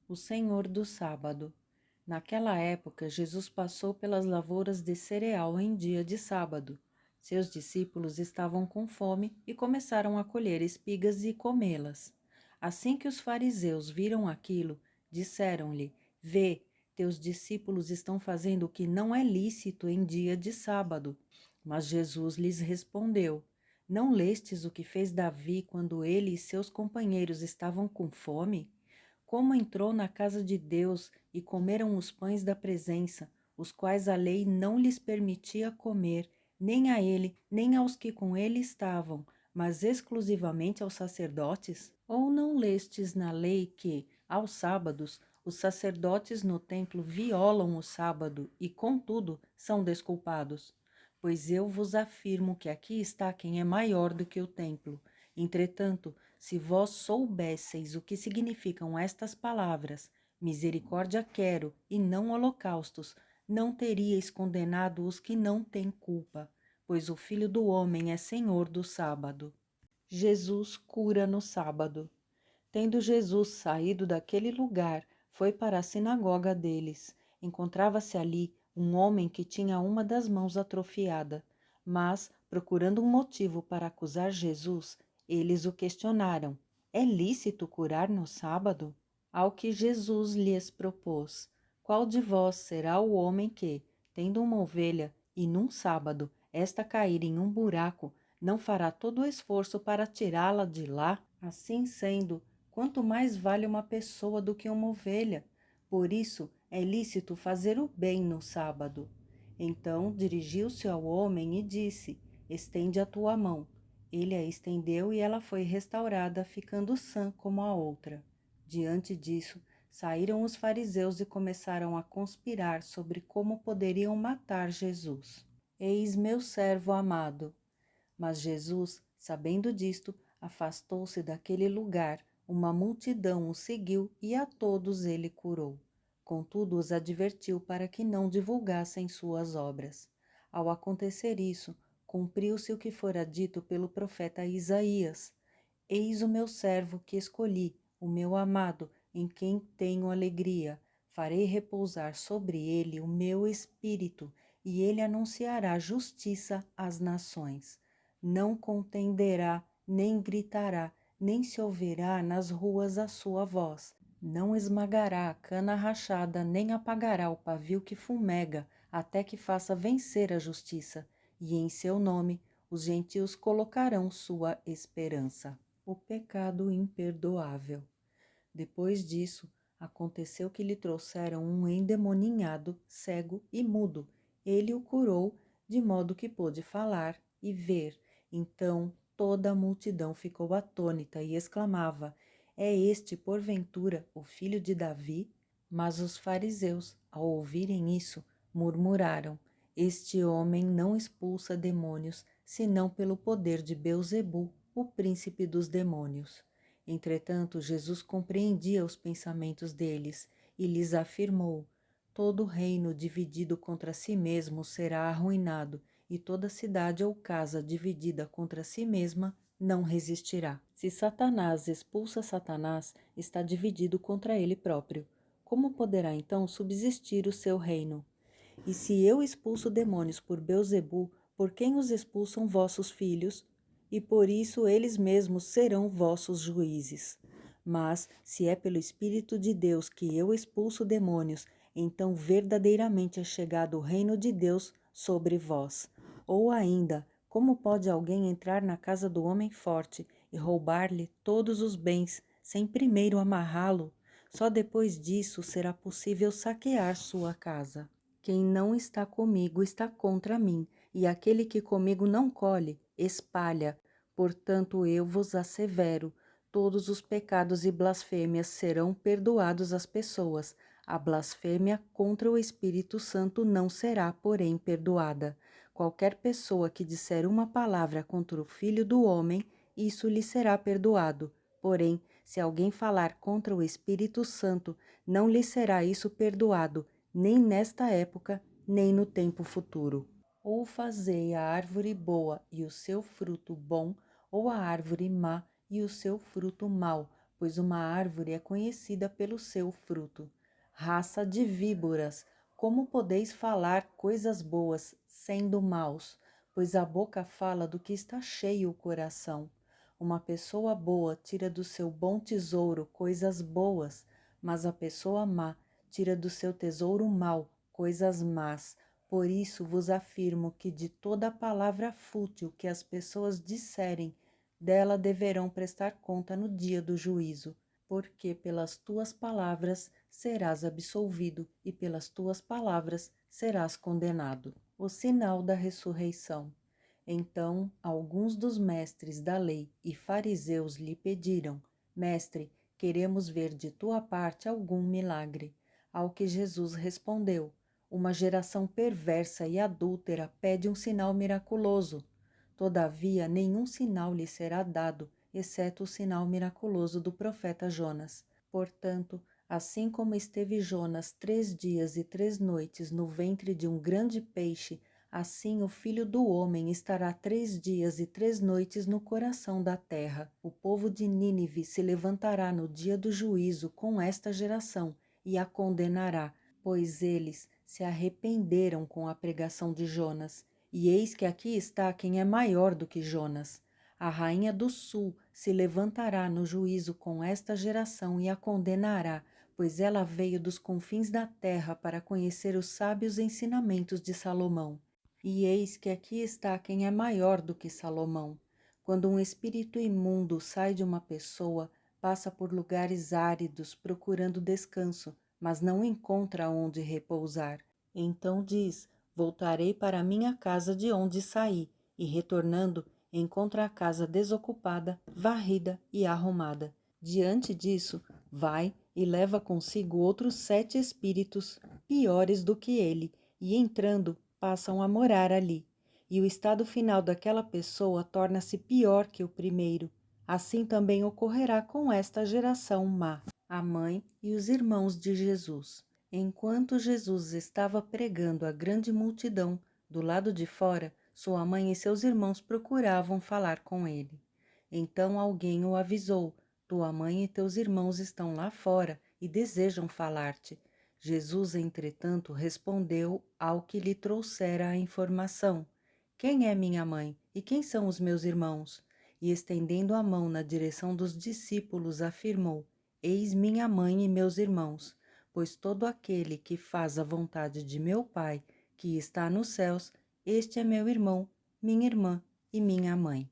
O Senhor do Sábado. Naquela época, Jesus passou pelas lavouras de cereal em dia de sábado. Seus discípulos estavam com fome e começaram a colher espigas e comê-las. Assim que os fariseus viram aquilo, disseram-lhe: Vê, teus discípulos estão fazendo o que não é lícito em dia de sábado. Mas Jesus lhes respondeu: Não lestes o que fez Davi quando ele e seus companheiros estavam com fome? Como entrou na casa de Deus e comeram os pães da presença, os quais a lei não lhes permitia comer, nem a ele, nem aos que com ele estavam, mas exclusivamente aos sacerdotes? Ou não lestes na lei que, aos sábados, os sacerdotes no templo violam o sábado e, contudo, são desculpados? Pois eu vos afirmo que aqui está quem é maior do que o templo. Entretanto, se vós soubesseis o que significam estas palavras, misericórdia quero e não holocaustos, não teríeis condenado os que não têm culpa, pois o Filho do Homem é Senhor do sábado. Jesus cura no sábado. Tendo Jesus saído daquele lugar, foi para a sinagoga deles. Encontrava-se ali um homem que tinha uma das mãos atrofiada, mas, procurando um motivo para acusar Jesus, eles o questionaram: É lícito curar no sábado? Ao que Jesus lhes propôs: Qual de vós será o homem que, tendo uma ovelha, e num sábado esta cair em um buraco, não fará todo o esforço para tirá-la de lá? Assim sendo, quanto mais vale uma pessoa do que uma ovelha? Por isso é lícito fazer o bem no sábado. Então dirigiu-se ao homem e disse: Estende a tua mão. Ele a estendeu e ela foi restaurada, ficando sã como a outra. Diante disso, saíram os fariseus e começaram a conspirar sobre como poderiam matar Jesus. Eis meu servo amado. Mas Jesus, sabendo disto, afastou-se daquele lugar, uma multidão o seguiu e a todos ele curou. Contudo, os advertiu para que não divulgassem suas obras. Ao acontecer isso, cumpriu-se o que fora dito pelo profeta Isaías: Eis o meu servo que escolhi, o meu amado, em quem tenho alegria. Farei repousar sobre ele o meu espírito, e ele anunciará justiça às nações. Não contenderá, nem gritará, nem se ouvirá nas ruas a sua voz. Não esmagará a cana rachada, nem apagará o pavio que fumega, até que faça vencer a justiça, e em seu nome os gentios colocarão sua esperança. O pecado imperdoável. Depois disso, aconteceu que lhe trouxeram um endemoninhado, cego e mudo. Ele o curou, de modo que pôde falar e ver. Então toda a multidão ficou atônita e exclamava: É este, porventura, o filho de Davi? Mas os fariseus, ao ouvirem isso, murmuraram: Este homem não expulsa demônios, senão pelo poder de Beelzebu, o príncipe dos demônios. Entretanto, Jesus compreendia os pensamentos deles e lhes afirmou: Todo reino dividido contra si mesmo será arruinado, e toda cidade ou casa dividida contra si mesma não resistirá. Se Satanás expulsa Satanás, está dividido contra ele próprio. Como poderá então subsistir o seu reino? E se eu expulso demônios por Beelzebu, por quem os expulsam vossos filhos? E por isso eles mesmos serão vossos juízes. Mas, se é pelo Espírito de Deus que eu expulso demônios, então verdadeiramente é chegado o reino de Deus sobre vós. Ou ainda, como pode alguém entrar na casa do homem forte e roubar-lhe todos os bens, sem primeiro amarrá-lo? Só depois disso será possível saquear sua casa. Quem não está comigo está contra mim, e aquele que comigo não colhe, espalha. Portanto, eu vos assevero, todos os pecados e blasfêmias serão perdoados às pessoas. A blasfêmia contra o Espírito Santo não será, porém, perdoada. Qualquer pessoa que disser uma palavra contra o Filho do Homem, isso lhe será perdoado. Porém, se alguém falar contra o Espírito Santo, não lhe será isso perdoado, nem nesta época, nem no tempo futuro. Ou fazei a árvore boa e o seu fruto bom, ou a árvore má e o seu fruto mau, pois uma árvore é conhecida pelo seu fruto. Raça de víboras, como podeis falar coisas boas, sendo maus? Pois a boca fala do que está cheio o coração. Uma pessoa boa tira do seu bom tesouro coisas boas, mas a pessoa má tira do seu tesouro mau coisas más. Por isso vos afirmo que de toda palavra fútil que as pessoas disserem, dela deverão prestar conta no dia do juízo, porque pelas tuas palavras serás absolvido e pelas tuas palavras serás condenado. O sinal da ressurreição. Então alguns dos mestres da lei e fariseus lhe pediram: Mestre, queremos ver de tua parte algum milagre. Ao que Jesus respondeu: Uma geração perversa e adúltera pede um sinal miraculoso. Todavia, nenhum sinal lhe será dado, exceto o sinal miraculoso do profeta Jonas. Portanto, assim como esteve Jonas 3 dias e 3 noites no ventre de um grande peixe, assim o Filho do Homem estará 3 dias e 3 noites no coração da terra. O povo de Nínive se levantará no dia do juízo com esta geração e a condenará, pois eles se arrependeram com a pregação de Jonas. E eis que aqui está quem é maior do que Jonas. A rainha do sul se levantará no juízo com esta geração e a condenará, pois ela veio dos confins da terra para conhecer os sábios ensinamentos de Salomão. E eis que aqui está quem é maior do que Salomão. Quando um espírito imundo sai de uma pessoa, passa por lugares áridos procurando descanso, mas não encontra onde repousar. Então diz: Voltarei para a minha casa de onde saí, e retornando, encontra a casa desocupada, varrida e arrumada. Diante disso, vai e leva consigo outros 7 espíritos, piores do que ele, e entrando, passam a morar ali. E o estado final daquela pessoa torna-se pior que o primeiro. Assim também ocorrerá com esta geração má. A mãe e os irmãos de Jesus. Enquanto Jesus estava pregando à grande multidão, do lado de fora, sua mãe e seus irmãos procuravam falar com ele. Então alguém o avisou: Tua mãe e teus irmãos estão lá fora e desejam falar-te. Jesus, entretanto, respondeu ao que lhe trouxera a informação: Quem é minha mãe e quem são os meus irmãos? E estendendo a mão na direção dos discípulos, afirmou: Eis minha mãe e meus irmãos. Pois todo aquele que faz a vontade de meu Pai, que está nos céus, este é meu irmão, minha irmã e minha mãe.